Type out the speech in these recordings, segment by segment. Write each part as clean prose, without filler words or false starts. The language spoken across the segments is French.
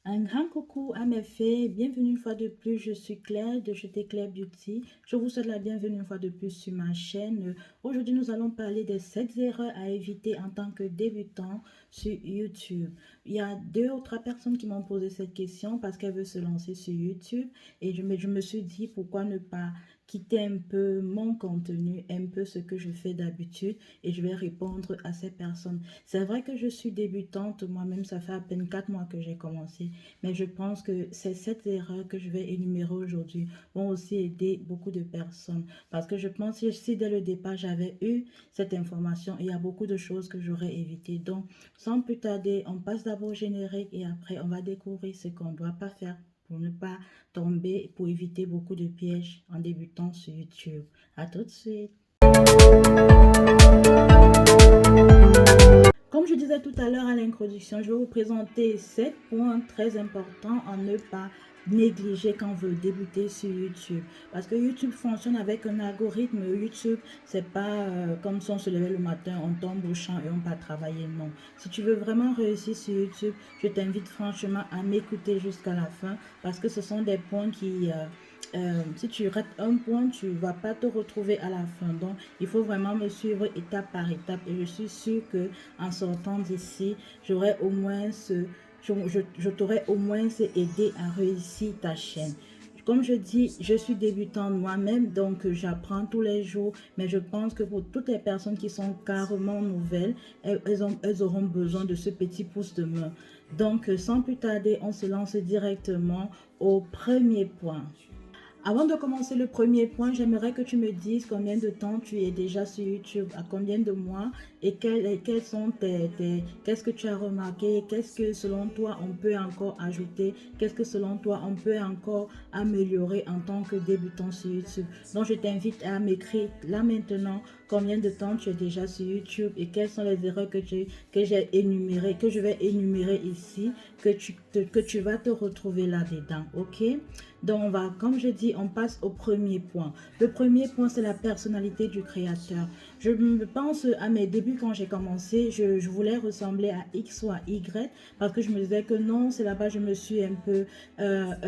Un grand coucou à mes filles, bienvenue une fois de plus, je suis Claire de chez Claire Beauty. Je vous souhaite la bienvenue une fois de plus sur ma chaîne. Aujourd'hui, nous allons parler des 7 erreurs à éviter en tant que débutant sur YouTube. Il y a 2 ou 3 personnes qui m'ont posé cette question parce qu'elles veulent se lancer sur YouTube et je me suis dit pourquoi ne pas quitter un peu mon contenu, un peu ce que je fais d'habitude et je vais répondre à ces personnes. C'est vrai que je suis débutante, moi-même ça fait à peine 4 mois que j'ai commencé. Mais je pense que ces 7 erreurs que je vais énumérer aujourd'hui vont aussi aider beaucoup de personnes. Parce que je pense que si dès le départ j'avais eu cette information, il y a beaucoup de choses que j'aurais évitées. Donc, sans plus tarder, on passe d'abord au générique et après on va découvrir ce qu'on ne doit pas faire pour ne pas tomber, pour éviter beaucoup de pièges en débutant sur YouTube. À tout de suite. Comme je disais tout à l'heure à l'introduction, je vais vous présenter 7 points très importants à ne pas négliger quand on veut débuter sur YouTube. Parce que YouTube fonctionne avec un algorithme. YouTube, c'est pas comme si on se levait le matin, on tombe au champ et on va travailler. Non. Si tu veux vraiment réussir sur YouTube, je t'invite franchement à m'écouter jusqu'à la fin parce que ce sont des points qui... si tu rates un point, tu ne vas pas te retrouver à la fin. Donc, il faut vraiment me suivre étape par étape. Et je suis sûre que en sortant d'ici, j'aurai au moins je t'aurai au moins aidé à réussir ta chaîne. Comme je dis, je suis débutante moi-même, donc j'apprends tous les jours, mais je pense que pour toutes les personnes qui sont carrément nouvelles, elles auront besoin de ce petit pouce de main. Donc, sans plus tarder, on se lance directement au premier point. Avant de commencer le premier point, j'aimerais que tu me dises combien de temps tu es déjà sur YouTube, à combien de mois et quels sont qu'est-ce que tu as remarqué, qu'est-ce que selon toi on peut encore ajouter, qu'est-ce que selon toi on peut encore améliorer en tant que débutant sur YouTube. Donc je t'invite à m'écrire là maintenant combien de temps tu es déjà sur YouTube et quelles sont les erreurs que j'ai énumérées, que je vais énumérer ici, que tu vas te retrouver là-dedans, ok? Donc, comme je dis, on passe au premier point. Le premier point, c'est la personnalité du créateur. Je me pense à mes débuts quand j'ai commencé, je voulais ressembler à X ou à Y parce que je me disais que non, c'est là-bas je me suis un peu,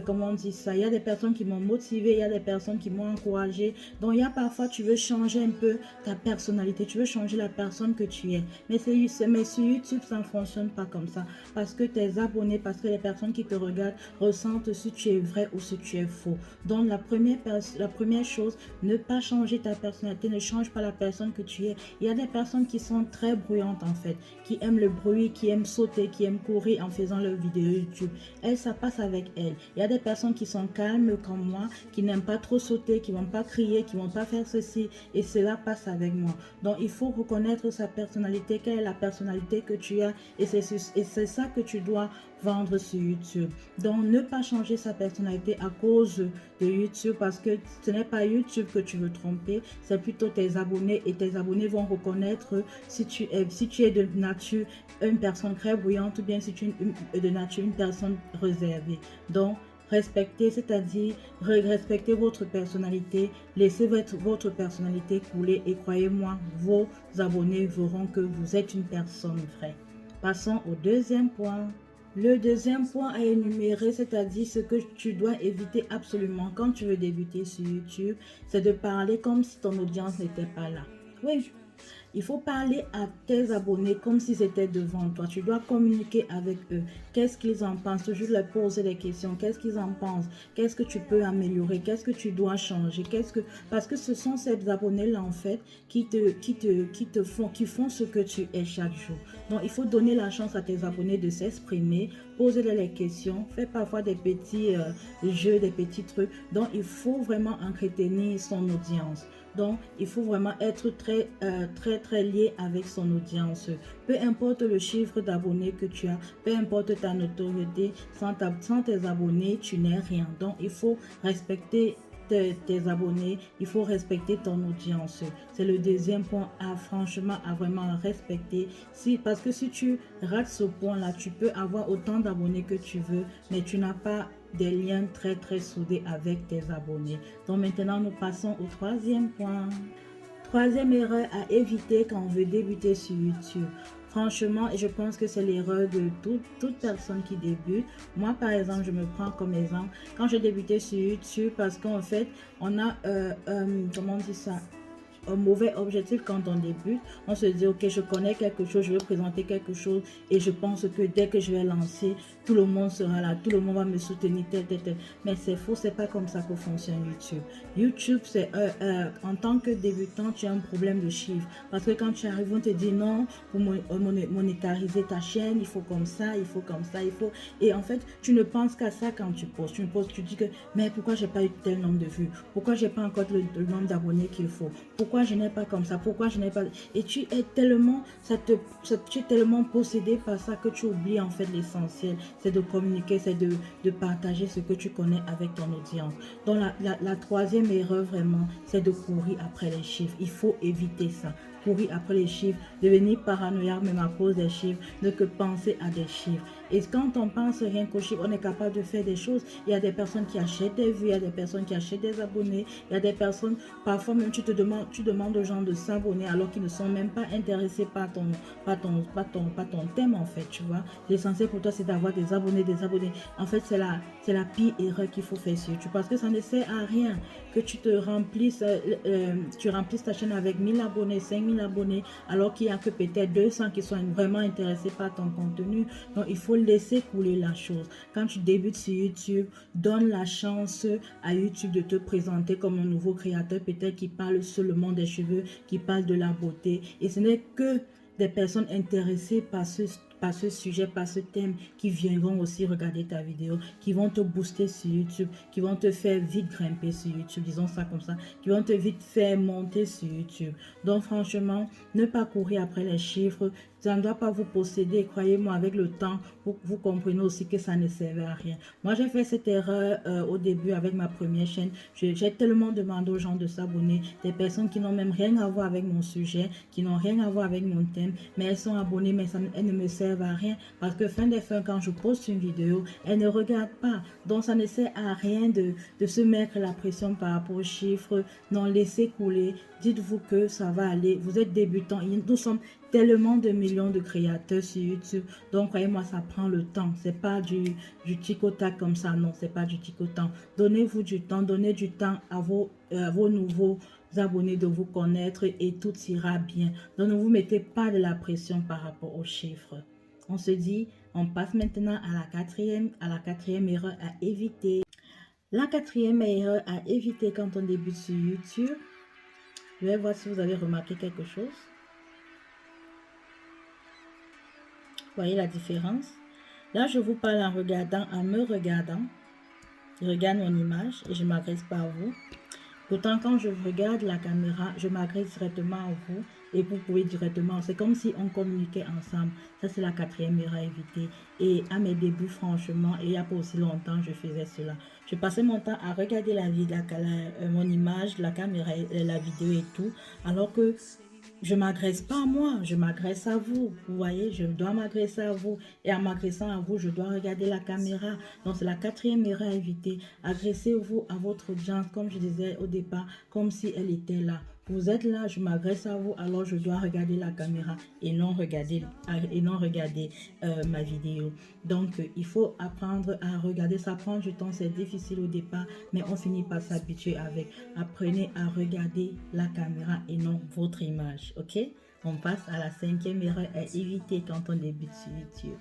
comment on dit ça, il y a des personnes qui m'ont motivé, il y a des personnes qui m'ont encouragé. Donc, il y a parfois, tu veux changer un peu ta personnalité, tu veux changer la personne que tu es. Mais sur YouTube, ça ne fonctionne pas comme ça parce que tes abonnés, parce que les personnes qui te regardent ressentent si tu es vrai ou si tu es faux. Donc la première chose, ne pas changer ta personnalité, ne change pas la personne que tu es. Il y a des personnes qui sont très bruyantes en fait, qui aiment le bruit, qui aiment sauter, qui aiment courir en faisant leur vidéo YouTube. Elles, ça passe avec elles. Il y a des personnes qui sont calmes comme moi, qui n'aiment pas trop sauter, qui vont pas crier, qui vont pas faire ceci et cela passe avec moi. Donc il faut reconnaître sa personnalité, quelle est la personnalité que tu as et c'est ça que tu dois vendre sur YouTube. Donc, ne pas changer sa personnalité à cause de YouTube parce que ce n'est pas YouTube que tu veux tromper, c'est plutôt tes abonnés et tes abonnés vont reconnaître si tu es de nature une personne très bruyante ou bien si tu es de nature une personne réservée. Donc, respectez, c'est-à-dire respectez votre personnalité, laissez votre personnalité couler et croyez-moi, vos abonnés verront que vous êtes une personne vraie. Passons au deuxième point. Le deuxième point à énumérer, c'est-à-dire ce que tu dois éviter absolument quand tu veux débuter sur YouTube, c'est de parler comme si ton audience n'était pas là. Oui, il faut parler à tes abonnés comme si c'était devant toi. Tu dois communiquer avec eux. Qu'est-ce qu'ils en pensent? Toujours leur poser des questions. Qu'est-ce qu'ils en pensent? Qu'est-ce que tu peux améliorer? Qu'est-ce que tu dois changer? Parce que ce sont ces abonnés-là, en fait, qui font ce que tu es chaque jour. Donc, il faut donner la chance à tes abonnés de s'exprimer, poser les questions, faire parfois des petits jeux, des petits trucs. Donc, il faut vraiment entretenir son audience. Donc, il faut vraiment être très lié avec son audience. Peu importe le chiffre d'abonnés que tu as, peu importe ta notoriété, sans tes abonnés, tu n'es rien. Donc, il faut respecter tes abonnés, il faut respecter ton audience. C'est le deuxième point franchement à vraiment respecter. Parce que si tu rates ce point-là, tu peux avoir autant d'abonnés que tu veux, mais tu n'as pas des liens très soudés avec tes abonnés. Donc maintenant, nous passons au troisième point. Troisième erreur à éviter quand on veut débuter sur YouTube. Franchement, et je pense que c'est l'erreur de toute personne qui débute. Moi, par exemple, je me prends comme exemple. Quand je débutais sur YouTube, parce qu'en fait, on a, comment on dit ça? Un mauvais objectif quand on débute. On se dit, ok, je connais quelque chose, je veux présenter quelque chose et je pense que dès que je vais lancer, tout le monde sera là, tout le monde va me soutenir, tel. Mais c'est faux, c'est pas comme ça que fonctionne YouTube. YouTube, c'est en tant que débutant, tu as un problème de chiffre. Parce que quand tu arrives, on te dit non, pour monétariser ta chaîne, il faut comme ça, il faut comme ça, il faut. Et en fait, tu ne penses qu'à ça quand tu postes. Tu dis que, mais pourquoi j'ai pas eu tel nombre de vues? Pourquoi j'ai pas encore le nombre d'abonnés qu'il faut? Pourquoi je n'ai pas comme ça? Pourquoi je n'ai pas... Et tu es tellement, tu es tellement possédé par ça que tu oublies en fait l'essentiel. C'est de communiquer, c'est de partager ce que tu connais avec ton audience. Donc la troisième erreur vraiment, c'est de courir après les chiffres. Il faut éviter ça. Courir après les chiffres, devenir paranoïaque même à cause des chiffres, ne que penser à des chiffres. Et quand on pense rien qu'aux chiffres, on est capable de faire des choses. Il y a des personnes qui achètent des vues, il y a des personnes qui achètent des abonnés, il y a des personnes, parfois même tu demandes aux gens de s'abonner alors qu'ils ne sont même pas intéressés par ton thème en fait, tu vois. L'essentiel pour toi c'est d'avoir des abonnés. En fait, c'est la pire erreur qu'il faut faire sur YouTube parce que ça ne sert à rien que tu te remplisses, tu remplisses ta chaîne avec 1000 abonnés, 5000 abonnés, alors qu'il n'y a que peut-être 200 qui sont vraiment intéressés par ton contenu. Donc, il faut laisser couler la chose. Quand tu débutes sur YouTube, donne la chance à YouTube de te présenter comme un nouveau créateur, peut-être qui parle seulement des cheveux, qui parle de la beauté. Et ce n'est que des personnes intéressées par ce sujet, par ce thème, qui viendront aussi regarder ta vidéo, qui vont te booster sur YouTube, qui vont te faire vite grimper sur YouTube, disons ça comme ça, qui vont te vite faire monter sur YouTube. Donc franchement, ne pas courir après les chiffres, ça ne doit pas vous posséder. Croyez-moi, avec le temps, vous comprenez aussi que ça ne servait à rien. Moi, j'ai fait cette erreur au début avec ma première chaîne. J'ai tellement demandé aux gens de s'abonner, des personnes qui n'ont même rien à voir avec mon sujet, qui n'ont rien à voir avec mon thème, mais elles sont abonnées, mais elles ne me servent à rien parce que fin des fins, quand je poste une vidéo, elles ne regardent pas. Donc, ça ne sert à rien de se mettre la pression par rapport aux chiffres. Non, laissez couler. Dites-vous que ça va aller. Vous êtes débutant. Nous sommes tellement de millions de créateurs sur YouTube. Donc, croyez-moi, ça prend le temps. C'est pas du tic-au-tac comme ça. Non, c'est pas du tic-au-tac. Donnez-vous du temps. Donnez du temps à vos nouveaux abonnés de vous connaître et tout ira bien. Donc, ne vous mettez pas de la pression par rapport aux chiffres. On se dit, on passe maintenant à la quatrième erreur à éviter. La quatrième erreur à éviter quand on débute sur YouTube. Je vais voir si vous avez remarqué quelque chose. Voyez la différence? Là, je vous parle en me regardant. Je regarde mon image et je ne m'adresse pas à vous. Pourtant, quand je regarde la caméra, je m'adresse directement à vous et vous pouvez directement. C'est comme si on communiquait ensemble. Ça, c'est la quatrième erreur à éviter. Et à mes débuts, franchement, et il n'y a pas aussi longtemps, je faisais cela. Je passais mon temps à regarder mon image, la caméra, la vidéo et tout, alors que je ne m'adresse pas à moi, je m'adresse à vous. Vous voyez, je dois m'adresser à vous. Et en m'adressant à vous, je dois regarder la caméra. Donc, c'est la quatrième erreur à éviter. Adressez-vous à votre audience, comme je disais au départ, comme si elle était là. Vous êtes là, je m'adresse à vous, alors je dois regarder la caméra et non regarder ma vidéo. Donc, il faut apprendre à regarder. Ça prend du temps, c'est difficile au départ, mais on finit par s'habituer avec. Apprenez à regarder la caméra et non votre image, ok? On passe à la cinquième erreur à éviter quand on débute sur YouTube.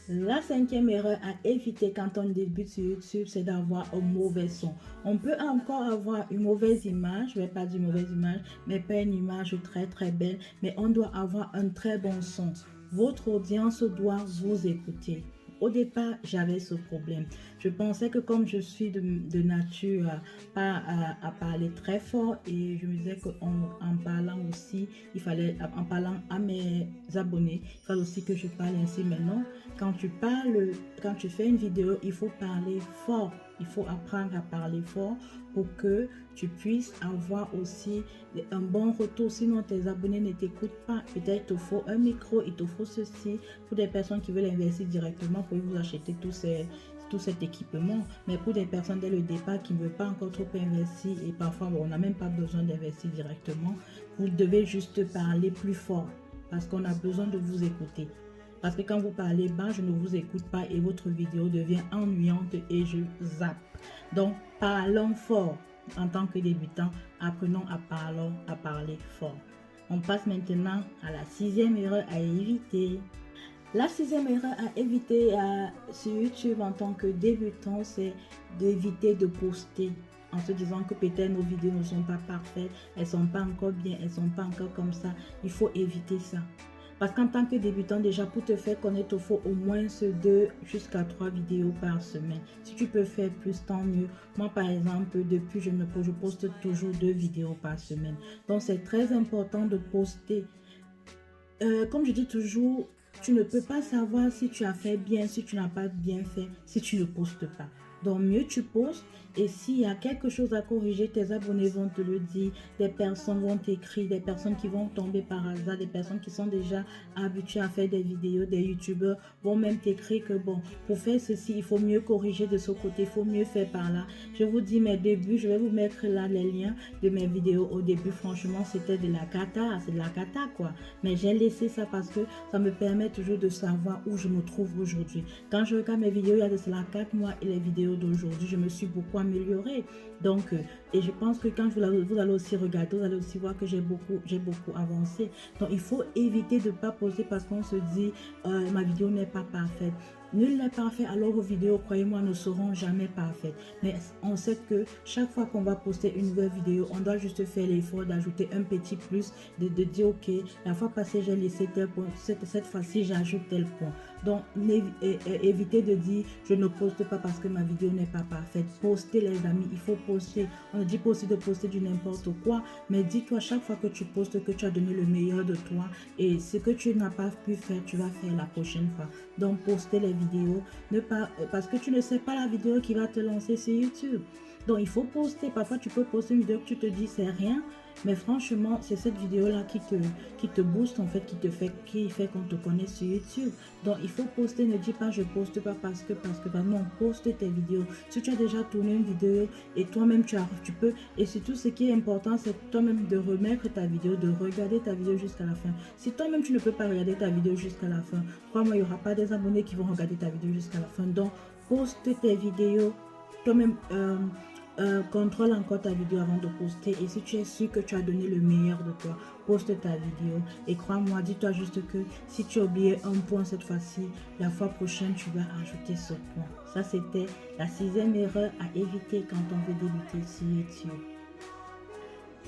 La cinquième erreur à éviter quand on débute sur YouTube, c'est d'avoir un mauvais son. On peut encore avoir une mauvaise image, je ne vais pas dire mauvaise image, mais pas une image très très belle, mais on doit avoir un très bon son. Votre audience doit vous écouter. Au départ, j'avais ce problème. Je pensais que comme je suis de nature pas à parler très fort et je me disais qu'en parlant aussi, en parlant à mes abonnés, il fallait aussi que je parle ainsi. Mais non, quand tu fais une vidéo, il faut parler fort. Il faut apprendre à parler fort pour que tu puisses avoir aussi un bon retour. Sinon, tes abonnés ne t'écoutent pas. Peut-être il te faut un micro, il te faut ceci. Pour des personnes qui veulent investir directement, pour vous acheter tout cet équipement. Mais pour des personnes dès le départ qui ne veulent pas encore trop investir et parfois on n'a même pas besoin d'investir directement, vous devez juste parler plus fort. parce qu'on a besoin de vous écouter. Parce que quand vous parlez bas, je ne vous écoute pas et votre vidéo devient ennuyante et je zappe. Donc, parlons fort. En tant que débutant, apprenons à parler fort. On passe maintenant à la 6e erreur à éviter. La 6e erreur à éviter sur YouTube en tant que débutant, c'est d'éviter de poster en se disant que peut-être nos vidéos ne sont pas parfaites, elles ne sont pas encore bien, elles ne sont pas encore comme ça. Il faut éviter ça. Parce qu'en tant que débutant, déjà, pour te faire connaître, il faut au moins 2 jusqu'à 3 vidéos par semaine. Si tu peux faire plus, tant mieux. Moi, par exemple, depuis, je poste toujours 2 vidéos par semaine. Donc, c'est très important de poster. Comme je dis toujours, tu ne peux pas savoir si tu as fait bien, si tu n'as pas bien fait, si tu ne postes pas. Donc, mieux tu postes. Et s'il y a quelque chose à corriger, tes abonnés vont te le dire. Des personnes vont t'écrire, des personnes qui vont tomber par hasard, des personnes qui sont déjà habituées à faire des vidéos, des youtubeurs vont même t'écrire que bon, pour faire ceci, il faut mieux corriger de ce côté, il faut mieux faire par là. Je vous dis mes débuts, je vais vous mettre là les liens de mes vidéos. Au début, franchement, c'était de la cata, c'est de la cata quoi. Mais j'ai laissé ça parce que ça me permet toujours de savoir où je me trouve aujourd'hui. Quand je regarde mes vidéos, il y a de cela 4 mois et les vidéos d'aujourd'hui, je me suis beaucoup améliorée. Donc, et je pense que quand vous allez aussi regarder, vous allez aussi voir que j'ai beaucoup avancé. Donc, il faut éviter de ne pas poster parce qu'on se dit, ma vidéo n'est pas parfaite. Nul n'est parfait, alors vos vidéos, croyez-moi, ne seront jamais parfaites. Mais on sait que chaque fois qu'on va poster une nouvelle vidéo, on doit juste faire l'effort d'ajouter un petit plus, de dire, ok, la fois passée, j'ai laissé tel point, cette fois-ci, j'ajoute tel point. Donc, évitez de dire, je ne poste pas parce que ma vidéo n'est pas parfaite. Postez, les amis, il faut poster. On ne dit pas aussi de poster du n'importe quoi, mais dis-toi chaque fois que tu postes que tu as donné le meilleur de toi et ce que tu n'as pas pu faire, tu vas faire la prochaine fois. Donc, postez les vidéos, parce que tu ne sais pas la vidéo qui va te lancer sur YouTube. Donc, il faut poster. Parfois, tu peux poster une vidéo que tu te dis, c'est rien. Mais franchement, c'est cette vidéo-là qui te booste, en fait, qui fait qu'on te connaît sur YouTube. Donc, il faut poster. Ne dis pas, je poste pas parce que, bah non, poste tes vidéos. Si tu as déjà tourné une vidéo et toi-même, tu peux. Et surtout, ce qui est important, c'est toi-même de remettre ta vidéo, de regarder ta vidéo jusqu'à la fin. Si toi-même, tu ne peux pas regarder ta vidéo jusqu'à la fin, crois-moi, il n'y aura pas des abonnés qui vont regarder ta vidéo jusqu'à la fin. Donc, poste tes vidéos. Toi-même, contrôle encore ta vidéo avant de poster. Et si tu es sûr que tu as donné le meilleur de toi, poste ta vidéo. Et crois-moi, dis-toi juste que si tu as oublié un point cette fois-ci, la fois prochaine, tu vas ajouter ce point. Ça, c'était la 6e erreur à éviter quand on veut débuter sur YouTube.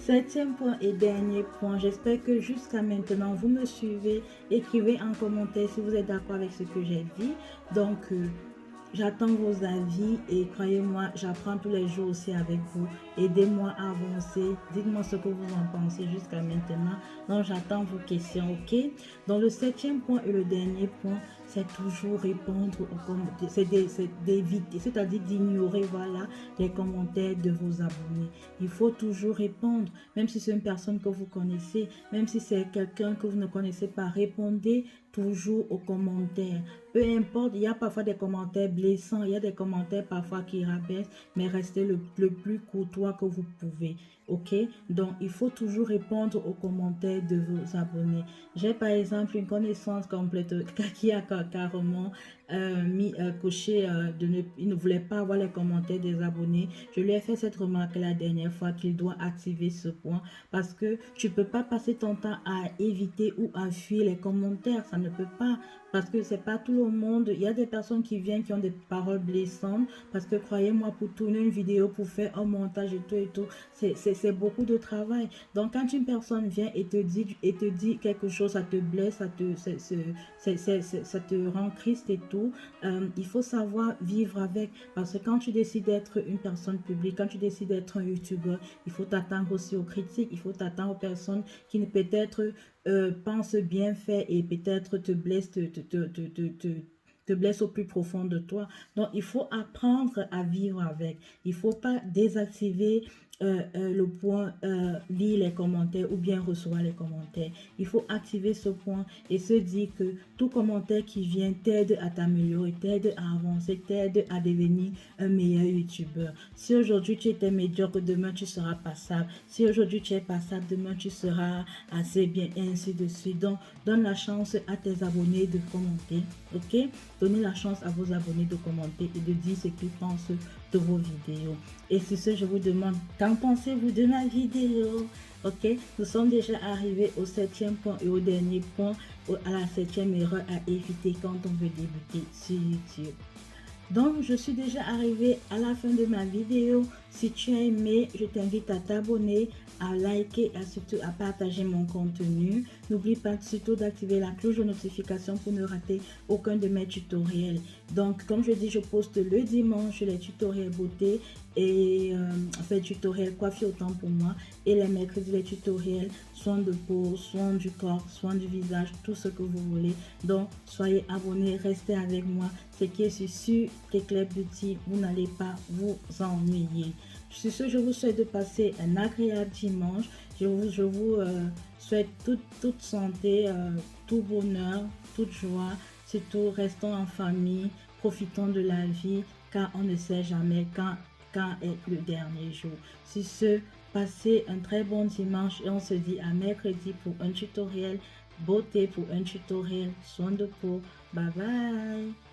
7e point et dernier point, j'espère que jusqu'à maintenant vous me suivez. Écrivez en commentaire si vous êtes d'accord avec ce que j'ai dit. Donc, j'attends vos avis et croyez-moi, j'apprends tous les jours aussi avec vous. Aidez-moi à avancer. Dites-moi ce que vous en pensez jusqu'à maintenant. Donc, j'attends vos questions, ok? Dans le 7e point et le dernier point, c'est toujours répondre aux commentaires. C'est d'éviter, c'est-à-dire d'ignorer, voilà, les commentaires de vos abonnés. Il faut toujours répondre, même si c'est une personne que vous connaissez, même si c'est quelqu'un que vous ne connaissez pas, répondez toujours aux commentaires. Peu importe, il y a parfois des commentaires blessants, il y a des commentaires parfois qui rabaissent, mais restez le plus courtois que vous pouvez. Ok, donc il faut toujours répondre aux commentaires de vos abonnés. J'ai par exemple une connaissance complète qui a carrément coché il ne voulait pas avoir les commentaires des abonnés. Je lui ai fait cette remarque la dernière fois qu'il doit activer ce point parce que tu peux pas passer ton temps à éviter ou à fuir les commentaires, ça ne peut pas. Parce que c'est pas tout le monde. Il y a des personnes qui viennent qui ont des paroles blessantes. Parce que croyez-moi, pour tourner une vidéo, pour faire un montage et tout, c'est beaucoup de travail. Donc quand une personne vient et te dit quelque chose, ça te blesse, ça te rend triste et tout, il faut savoir vivre avec. Parce que quand tu décides d'être une personne publique, quand tu décides d'être un youtubeur, il faut t'attendre aussi aux critiques, il faut t'attendre aux personnes qui peut-être pensent bien faire et peut-être te blessent, te blesse au plus profond de toi. Donc, il faut apprendre à vivre avec. Il ne faut pas désactiver le point lire les commentaires ou bien recevoir les commentaires. Il faut activer ce point et se dire que tout commentaire qui vient t'aide à t'améliorer, t'aide à avancer, t'aide à devenir un meilleur youtubeur. Si aujourd'hui tu étais médiocre, demain tu seras passable. Si aujourd'hui tu es passable, demain tu seras assez bien, et ainsi de suite. Donc, donne la chance à tes abonnés de commenter, ok? Donnez la chance à vos abonnés de commenter et de dire ce qu'ils pensent de vos vidéos. Et sur ce, je vous demande, qu'en pensez-vous de ma vidéo? Ok, nous sommes déjà arrivés au 7e point et au dernier point, à la 7e erreur à éviter quand on veut débuter sur YouTube. Donc, je suis déjà arrivée à la fin de ma vidéo. Si tu as aimé, je t'invite à t'abonner, à liker et surtout à partager mon contenu. N'oublie pas surtout d'activer la cloche de notification pour ne rater aucun de mes tutoriels. Donc, comme je dis, je poste le dimanche les tutoriels beauté et tutoriels coiffure autant pour moi. Et les mercredis, les tutoriels soins de peau, soins du corps, soins du visage, tout ce que vous voulez. Donc, soyez abonnés, restez avec moi. Ce qui est sûr, Teclair Beauty, vous n'allez pas vous ennuyer. Sur ce, je vous souhaite de passer un agréable dimanche. Je vous souhaite toute santé, tout bonheur, toute joie. Surtout, restons en famille, profitons de la vie, car on ne sait jamais quand est le dernier jour. Sur ce, passez un très bon dimanche et on se dit à mercredi pour un tutoriel beauté, pour un tutoriel soin de peau. Bye bye.